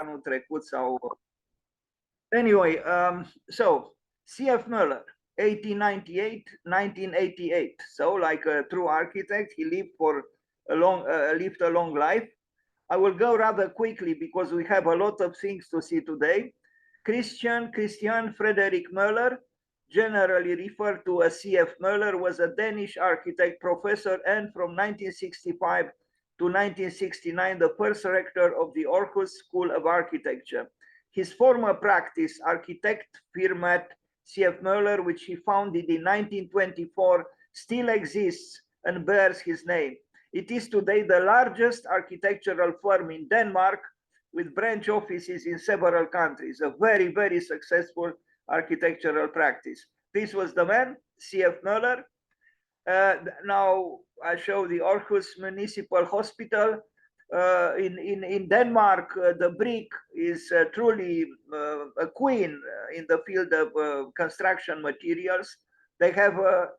anul trecut sau... Anyway, so C.F. Møller, 1898-1988. So like a true architect, he lived for a long life. I will go rather quickly because we have a lot of things to see today. Christian Frederik Møller, generally referred to as C.F. Møller, was a Danish architect professor and from 1965 to 1969, the first rector of the Aarhus School of Architecture. His former practice, architect firmat C.F. Møller, which he founded in 1924, still exists and bears his name. It is today the largest architectural firm in Denmark, with branch offices in several countries, a very, very successful architectural practice. This was the man, C.F. Møller. Now I show the Aarhus Municipal Hospital. In Denmark, the brick is truly a queen in the field of construction materials. They have a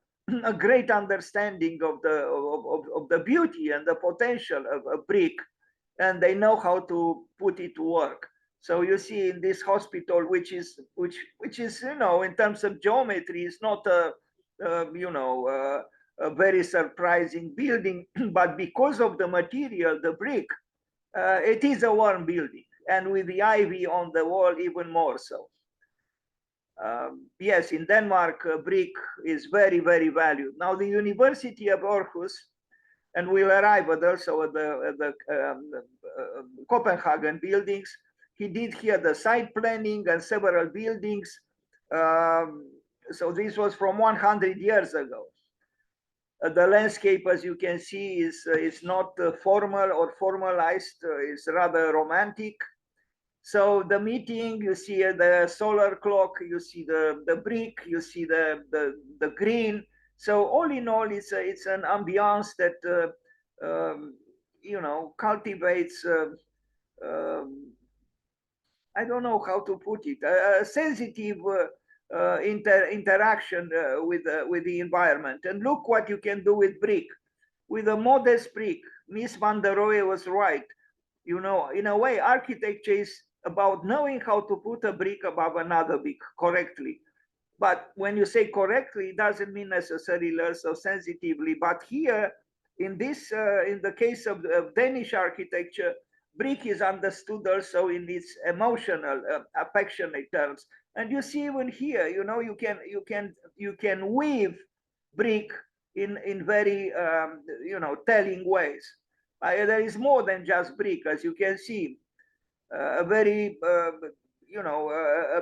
great understanding of the beauty and the potential of a brick, and they know how to put it to work. So you see in this hospital, which is in terms of geometry, is not a very surprising building, but because of the material, the brick, it is a warm building, and with the ivy on the wall, even more so. Yes, in Denmark, brick is very, very valued. Now, the University of Aarhus, and we'll arrive also at the Copenhagen buildings. He did here the site planning and several buildings. So this was from 100 years ago. The landscape, as you can see, is not formal or formalized. It's rather romantic. So the meeting, you see the solar clock, you see the brick, you see the green. So all in all, it's an ambiance that cultivates. I don't know how to put it. A sensitive interaction with the environment. And look what you can do with brick. With a modest brick, Miss van der Rohe was right. You know, in a way, architecture is about knowing how to put a brick above another brick correctly. But when you say correctly, it doesn't mean necessarily so sensitively. But here, in the case of Danish architecture, brick is understood also in its emotional, affectionate terms. And you see even here, you can weave brick in very telling ways. There is more than just brick, as you can see. A very a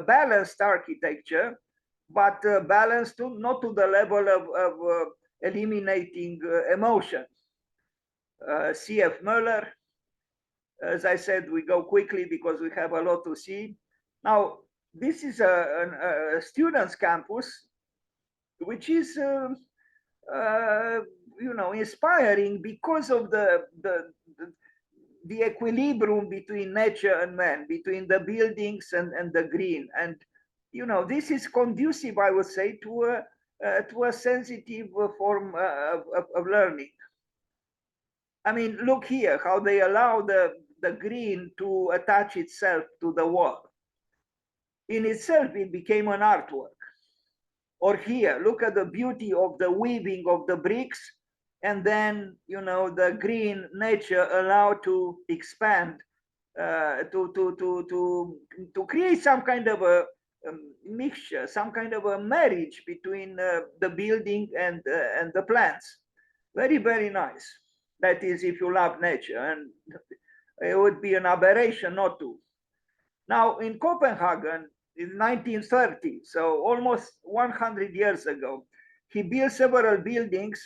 balanced architecture, but balanced not to the level of eliminating emotion. C.F. Møller, as I said, we go quickly because we have a lot to see. Now, this is a students' campus, which is inspiring because of the equilibrium between nature and man, between the buildings and the green. And this is conducive, I would say, to a sensitive form of learning. I mean, look here, how they allow the green to attach itself to the wall. In itself, it became an artwork. Or here, look at the beauty of the weaving of the bricks, and then the green nature allowed to expand, to create some kind of a mixture, some kind of a marriage between the building and the plants. Very, very nice. That is, if you love nature, and it would be an aberration not to. Now, in Copenhagen, in 1930, so almost 100 years ago, he built several buildings.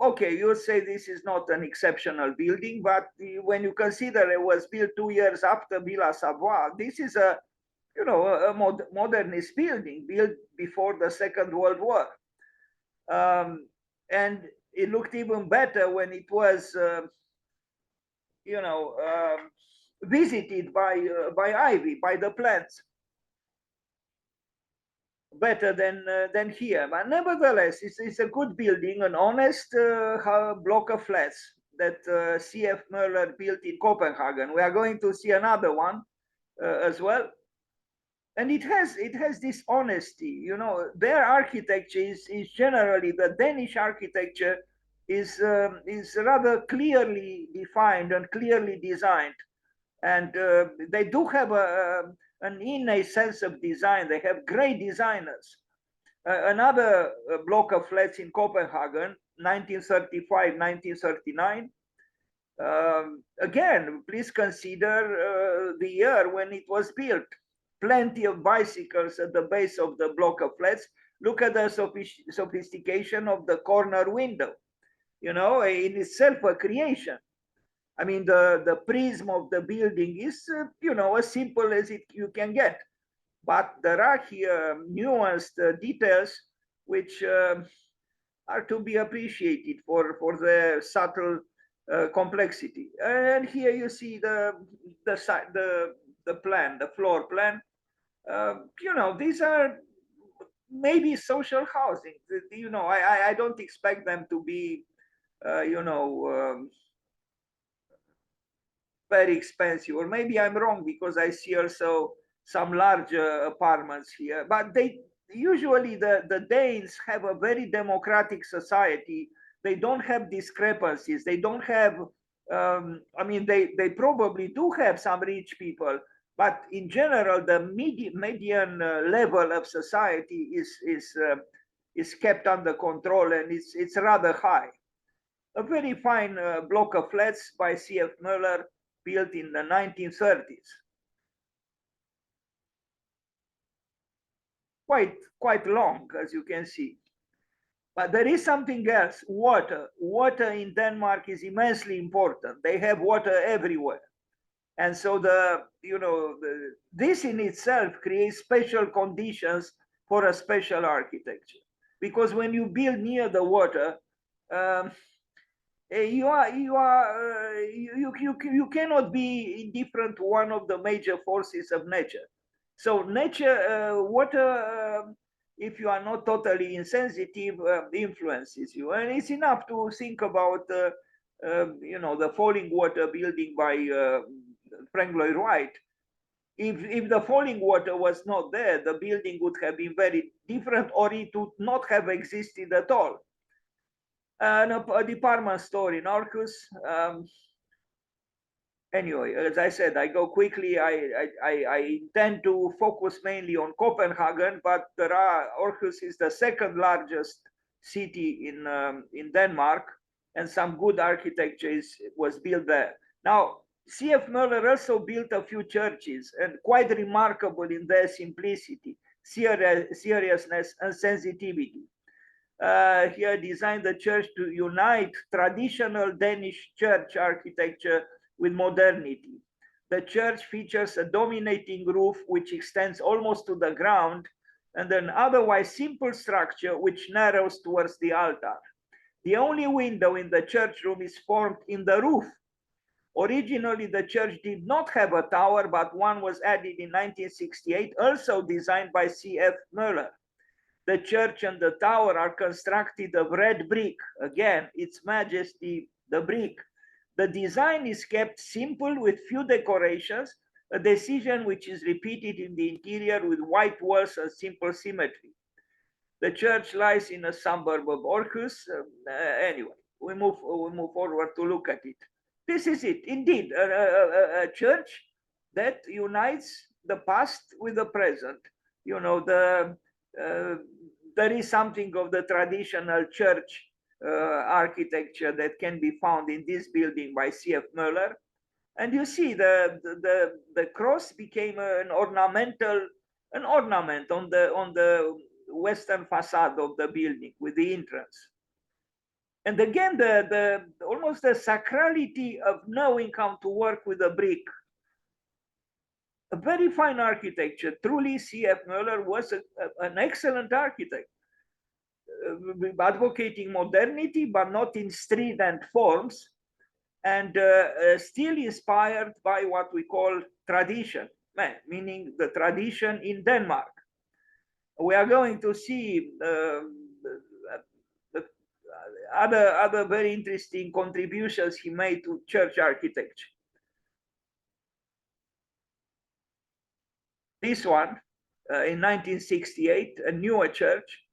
Okay, you'll say this is not an exceptional building, but when you consider it was built 2 years after Villa Savoie, this is a modernist building built before the Second World War. And it looked even better when it was, visited by ivy, by the plants. Better than here, but nevertheless, it's a good building, an honest block of flats. that C.F. Møller built in Copenhagen. We are going to see another one as well. And it has this honesty, you know. Their architecture is generally, the Danish architecture is rather clearly defined and clearly designed, and they do have an innate sense of design. They have great designers. Another block of flats in Copenhagen, 1935, 1939. Again, please consider the year when it was built. Plenty of bicycles at the base of the block of flats. Look at the sophistication of the corner window, you know, in itself a creation. I mean, the prism of the building is, you know, as simple as you can get. But there are here nuanced details which are to be appreciated for the subtle complexity. And here you see the plan, the floor plan. You know, these are maybe social housing. You know, I don't expect them to be, you know, very expensive. Or maybe I'm wrong, because I see also some large apartments here. But they usually, the Danes have a very democratic society. They don't have discrepancies. They don't have, I mean, they probably do have some rich people, but in general, the median level of society is kept under control, and it's rather high. A very fine block of flats by C.F. Møller, built in the 1930s. Quite long, as you can see. But there is something else, water. Water in Denmark is immensely important. They have water everywhere. And so this in itself creates special conditions for a special architecture. Because when you build near the water, you cannot be indifferent to one of the major forces of nature. So nature, water, if you are not totally insensitive, influences you. And it's enough to think about, you know, the falling water building by Frank Lloyd Wright. If the falling water was not there, the building would have been very different, or it would not have existed at all. And a department store in Aarhus. Anyway, as I said, I go quickly. I intend to focus mainly on Copenhagen, but Aarhus is the second largest city in Denmark, and some good architecture was built there. Now, C.F. Møller also built a few churches, and quite remarkable in their simplicity, seriousness, and sensitivity. He designed the church to unite traditional Danish church architecture with modernity. The church features a dominating roof which extends almost to the ground, and an otherwise simple structure which narrows towards the altar. The only window in the church room is formed in the roof. Originally, the church did not have a tower, but one was added in 1968, also designed by C.F. Møller. The church and the tower are constructed of red brick. Again, its majesty, the brick. The design is kept simple with few decorations, a decision which is repeated in the interior with white walls and simple symmetry. The church lies in a suburb of Aarhus. Anyway, we move forward to look at it. This is it, indeed, a church that unites the past with the present. You know, there is something of the traditional church architecture that can be found in this building by C.F. Møller. And you see the cross became an ornament on the western facade of the building with the entrance. And again, almost the sacrality of knowing how to work with a brick. A very fine architecture. Truly, C.F. Møller was an excellent architect, advocating modernity, but not in strident forms, and still inspired by what we call tradition, meaning the tradition in Denmark. We are going to see other very interesting contributions he made to church architecture. This one in 1968, a newer church,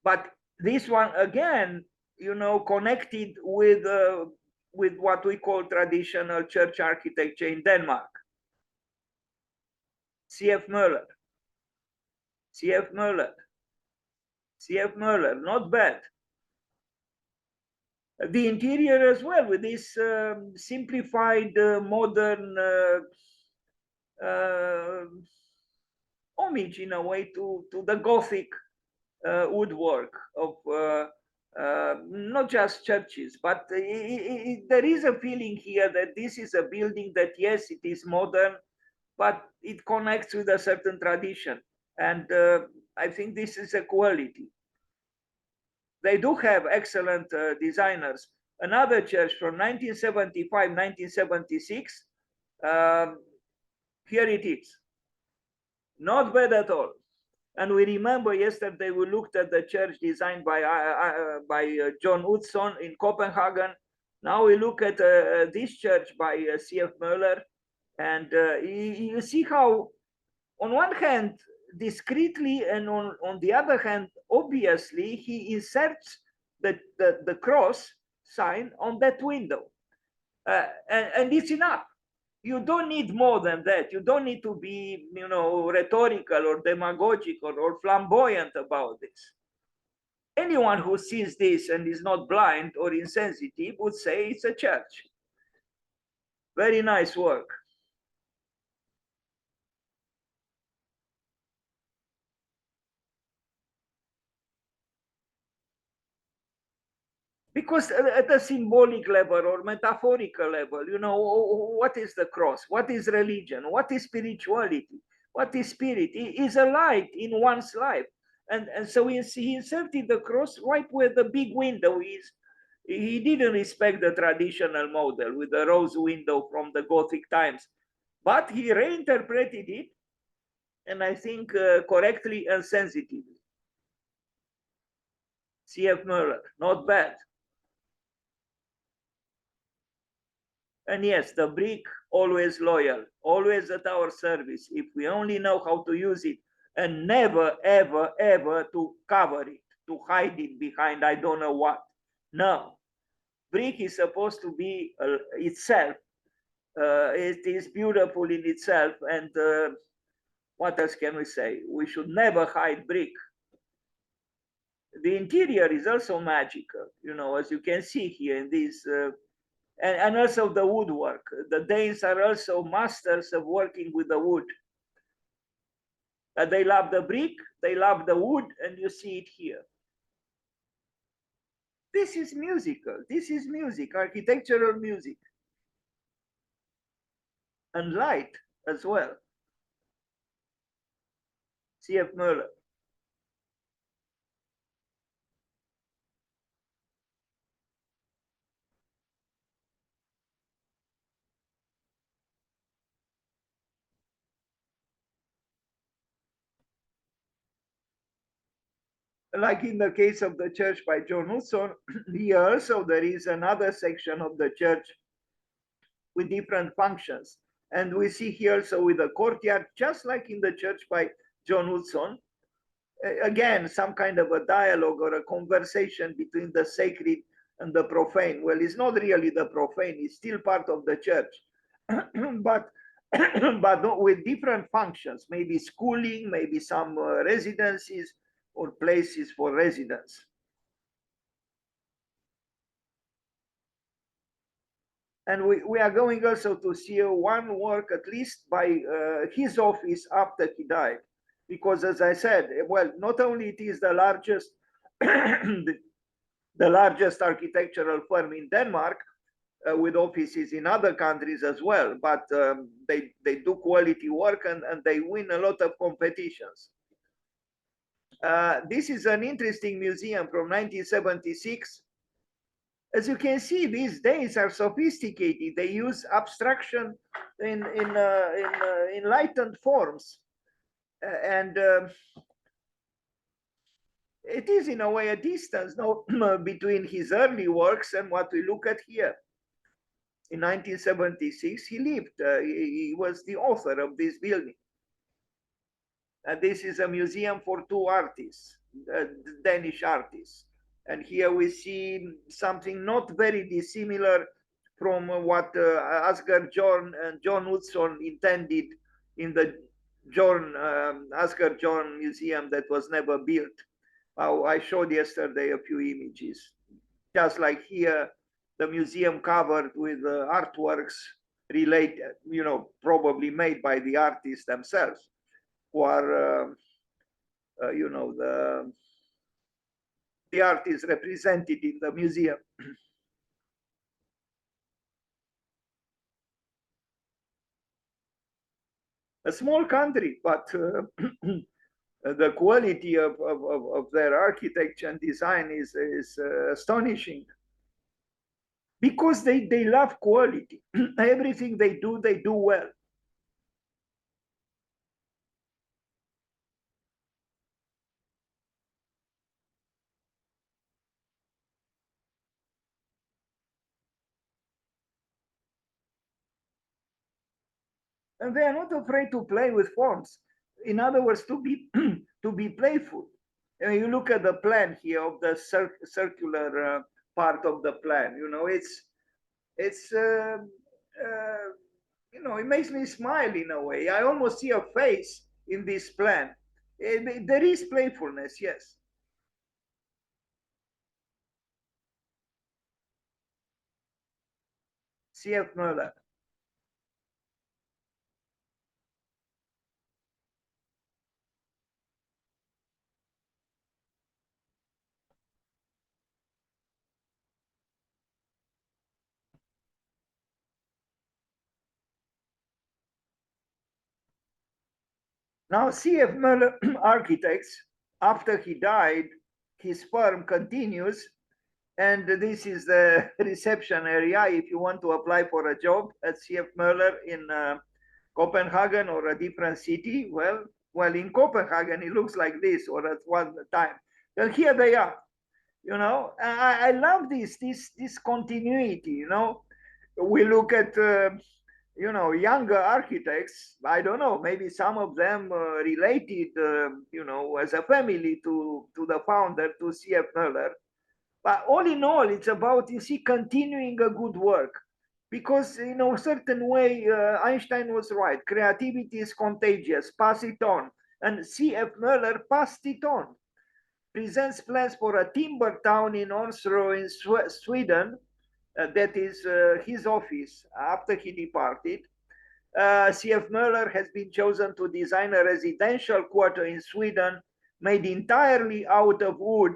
but this one again, you know, connected with what we call traditional church architecture in Denmark. C.F. Møller, C.F. Møller, C.F. Møller, not bad. The interior as well, with this simplified modern homage in a way to the Gothic woodwork of not just churches, but there is a feeling here that this is a building that, yes, it is modern, but it connects with a certain tradition. And I think this is a quality. They do have excellent designers. Another church from 1975, 1976, here it is. Not bad at all. And we remember yesterday we looked at the church designed by John Utzon in Copenhagen. Now we look at this church by C.F. Møller, and you see how, on one hand, discreetly, and on the other hand, obviously, he inserts the cross sign on that window, and it's enough. You don't need more than that. You don't need to be, you know, rhetorical or demagogical or flamboyant about this. Anyone who sees this and is not blind or insensitive would say it's a church. Very nice work. Because at a symbolic level or metaphorical level, you know, what is the cross? What is religion? What is spirituality? What is spirit? It is a light in one's life. And so he inserted the cross right where the big window is. He didn't respect the traditional model with the rose window from the Gothic times, but he reinterpreted it, and I think correctly and sensitively. C.F. Møller, not bad. And yes, the brick, always loyal, always at our service, if we only know how to use it, and never, ever, ever to cover it, to hide it behind I don't know what. No, brick is supposed to be itself. It is beautiful in itself, and what else can we say? We should never hide brick. The interior is also magical, you know, as you can see here in this. And also the woodwork. The Danes are also masters of working with the wood. They love the brick, they love the wood, and you see it here. This is musical. This is music, architectural music. And light as well. C.F. Møller. Like in the case of the church by John Hudson, here also there is another section of the church with different functions. And we see here also with the courtyard, just like in the church by John Hudson, again, some kind of a dialogue or a conversation between the sacred and the profane. Well, it's not really the profane, it's still part of the church, but with different functions, maybe schooling, maybe some residences or places for residence. And we are going also to see one work, at least by his office after he died. Because as I said, well, not only it is the largest, the largest architectural firm in Denmark, with offices in other countries as well, but they do quality work and they win a lot of competitions. This is an interesting museum from 1976. As you can see, these days are sophisticated. They use abstraction in enlightened forms. And it is in a way a distance, no, between his early works and what we look at here. In 1976, he lived. He was the author of this building. This is a museum for two artists, Danish artists. And here we see something not very dissimilar from what Asger Jorn and John Utzon intended in the Asger Jorn Museum that was never built. I showed yesterday a few images. Just like here, the museum covered with artworks related, probably made by the artists themselves, who are, the artists represented in the museum. A small country, but the quality of their architecture and design is astonishing. Because they love quality. Everything they do well. And they are not afraid to play with forms. In other words, to be to be playful. And you look at the plan here of the circular part of the plan. It's it makes me smile in a way. I almost see a face in this plan. There is playfulness, yes. C.F. Møller. Now, C.F. Møller Architects, after he died, his firm continues. And this is the reception area if you want to apply for a job at C.F. Møller in Copenhagen or a different city. Well, in Copenhagen, it looks like this, or at one time. And here they are. I love this continuity. We look at younger architects. I don't know, maybe some of them related, as a family to the founder, to C.F. Møller. But all in all, it's about, continuing a good work. Because in a certain way, Einstein was right. Creativity is contagious. Pass it on. And C.F. Møller passed it on. Presents plans for a timber town in Onsro in Sweden. That is his office after he departed. C.F. Møller has been chosen to design a residential quarter in Sweden made entirely out of wood,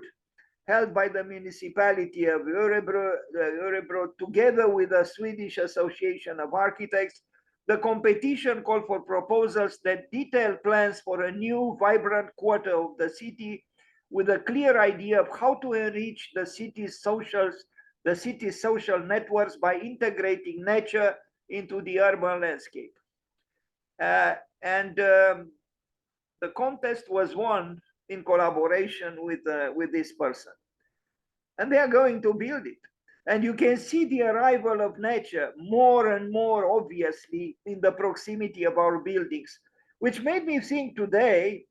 held by the municipality of Örebro together with the Swedish Association of Architects. The competition called for proposals that detail plans for a new vibrant quarter of the city with a clear idea of how to enrich the city's social networks by integrating nature into the urban landscape. The contest was won in collaboration with this person. And they are going to build it. And you can see the arrival of nature more and more obviously in the proximity of our buildings, which made me think today,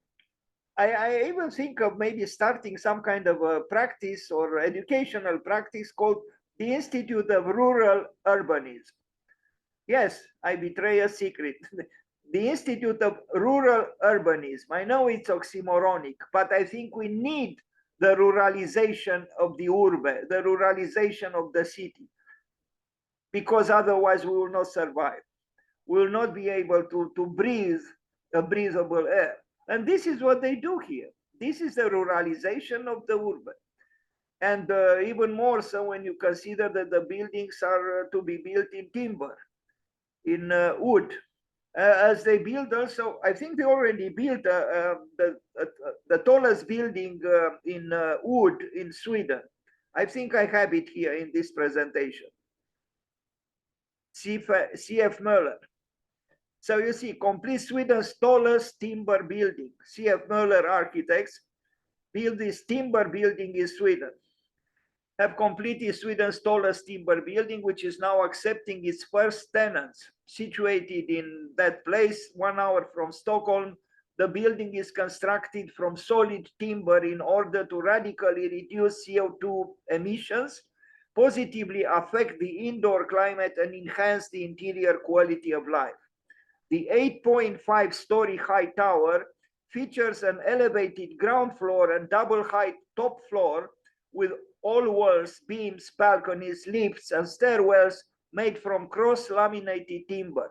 I even think of maybe starting some kind of a practice or educational practice called the Institute of Rural Urbanism. Yes, I betray a secret. The Institute of Rural Urbanism. I know it's oxymoronic, but I think we need the ruralization of the urbe, the ruralization of the city, because otherwise we will not survive. We will not be able to breathe a breathable air. And this is what they do here. This is the ruralization of the urbe. And even more so when you consider that the buildings are to be built in timber, in wood. As they build also, I think they already built the tallest building in wood in Sweden. I think I have it here in this presentation. C.F. Møller. So you see, complete Sweden's tallest timber building, C.F. Møller Architects, build this timber building in Sweden. Have completed Sweden's tallest timber building, which is now accepting its first tenants. Situated in that place, 1 hour from Stockholm, the building is constructed from solid timber in order to radically reduce CO2 emissions, positively affect the indoor climate, and enhance the interior quality of life. The 8.5-story high tower features an elevated ground floor and double height top floor with all walls, beams, balconies, lifts, and stairwells made from cross-laminated timber.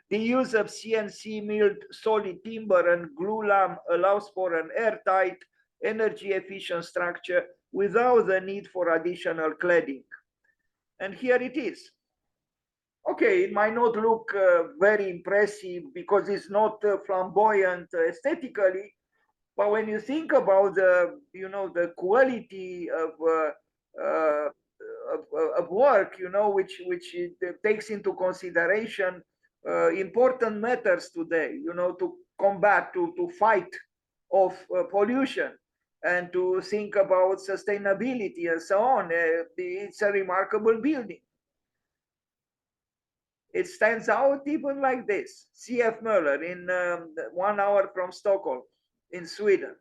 The use of CNC milled solid timber and glue lam allows for an airtight, energy-efficient structure without the need for additional cladding. And here it is. Okay, it might not look very impressive because it's not flamboyant aesthetically, but when you think about the quality of work, which takes into consideration important matters today, to combat, to fight off pollution, and to think about sustainability and so on. It's a remarkable building. It stands out even like this. C.F. Møller in 1 hour from Stockholm in Sweden.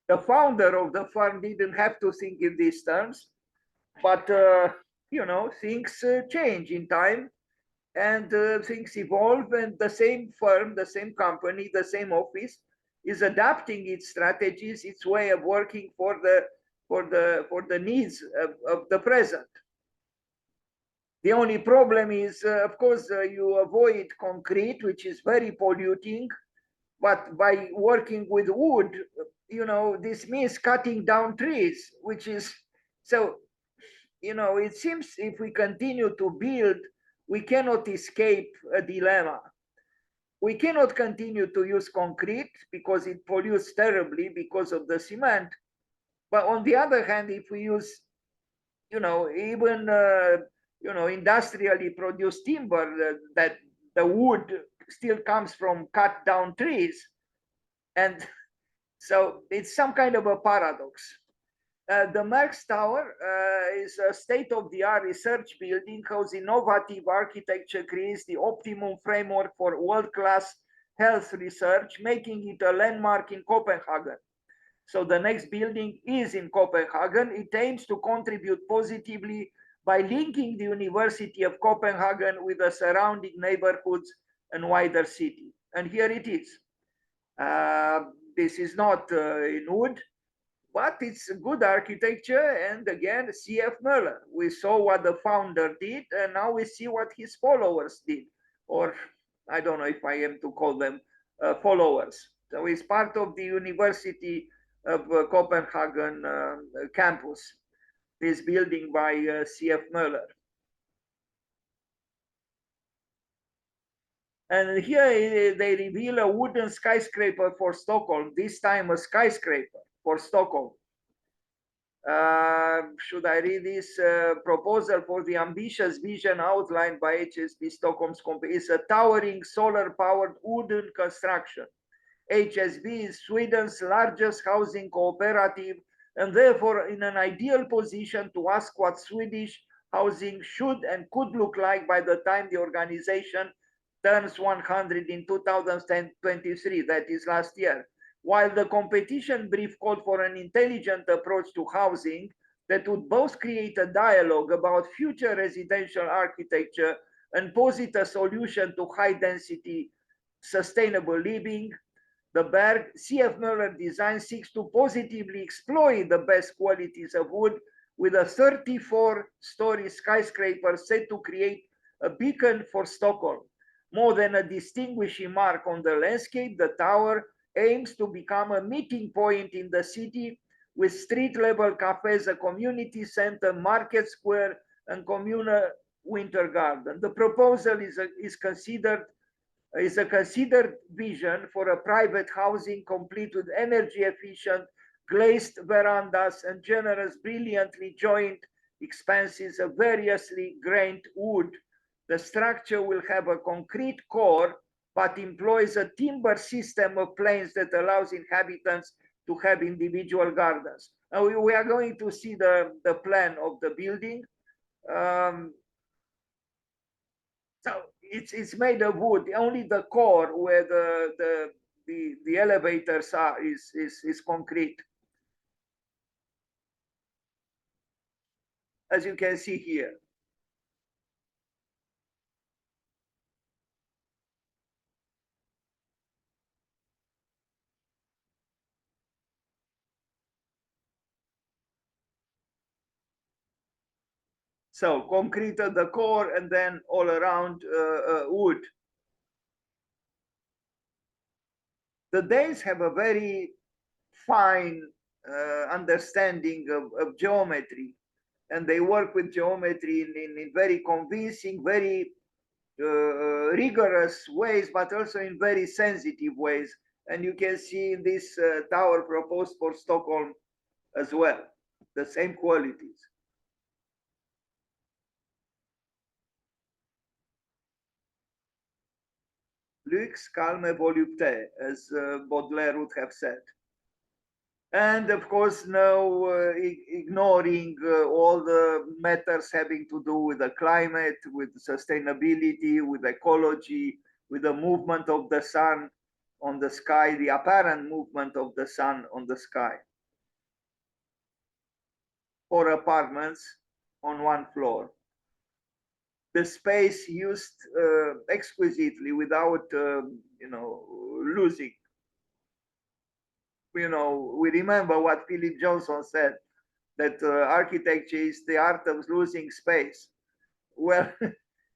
The founder of the firm didn't have to think in these terms, but things change in time, and things evolve, and the same firm, the same company, the same office is adapting its strategies, its way of working for the needs of the present. The only problem is, of course, you avoid concrete, which is very polluting, but by working with wood, this means cutting down trees, which is, so, it seems if we continue to build, we cannot escape a dilemma. We cannot continue to use concrete because it pollutes terribly because of the cement. But on the other hand, if we use, even, industrially produced timber, that the wood still comes from cut down trees. And so it's some kind of a paradox. The Merckx Tower is a state-of-the-art research building whose innovative architecture creates the optimum framework for world-class health research, making it a landmark in Copenhagen. So the next building is in Copenhagen. It aims to contribute positively by linking the University of Copenhagen with the surrounding neighborhoods and wider city. And here it is. This is not in wood, but it's good architecture. And again, C.F. Møller. We saw what the founder did, and now we see what his followers did. Or I don't know if I am to call them followers. So he's part of the University of Copenhagen campus, this building by C.F. Møller. And here they reveal a wooden skyscraper for Stockholm, this time a skyscraper for Stockholm. Should I read this proposal for the ambitious vision outlined by HSB Stockholm's company? It's a towering solar-powered wooden construction. HSB is Sweden's largest housing cooperative, and therefore in an ideal position to ask what Swedish housing should and could look like by the time the organization turns 100 in 2023, that is last year. While the competition brief called for an intelligent approach to housing that would both create a dialogue about future residential architecture and posit a solution to high-density sustainable living, the Berg C.F. Møller design seeks to positively exploit the best qualities of wood with a 34-story skyscraper set to create a beacon for Stockholm. More than a distinguishing mark on the landscape, the tower aims to become a meeting point in the city with street-level cafes, a community center, market square, and communal winter garden. The proposal is a considered vision for a private housing complete with energy-efficient glazed verandas and generous, brilliantly joined expanses of variously grained wood. The structure will have a concrete core, but employs a timber system of planes that allows inhabitants to have individual gardens. Now we are going to see the plan of the building. So it's made of wood. Only the core where the elevators are is concrete. As you can see here. So concrete at the core and then all around wood. The Danes have a very fine understanding of geometry, and they work with geometry in very convincing, very rigorous ways, but also in very sensitive ways. And you can see this tower proposed for Stockholm as well, the same qualities. Luxe, calme, volupté, as Baudelaire would have said. And of course, no ignoring all the matters having to do with the climate, with sustainability, with ecology, with the movement of the sun on the sky, the apparent movement of the sun on the sky. 4 apartments on 1 floor. The space used exquisitely without, losing. We remember what Philip Johnson said, that architecture is the art of losing space. Well,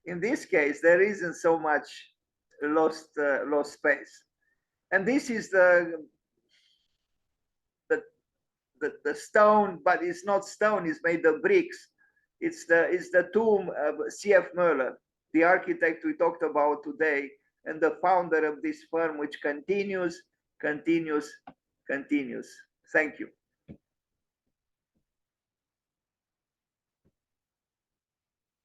in this case, there isn't so much lost space. And this is the stone, but it's not stone, it's made of bricks. It's the tomb of C.F. Møller, the architect we talked about today, and the founder of this firm, which continues. Thank you.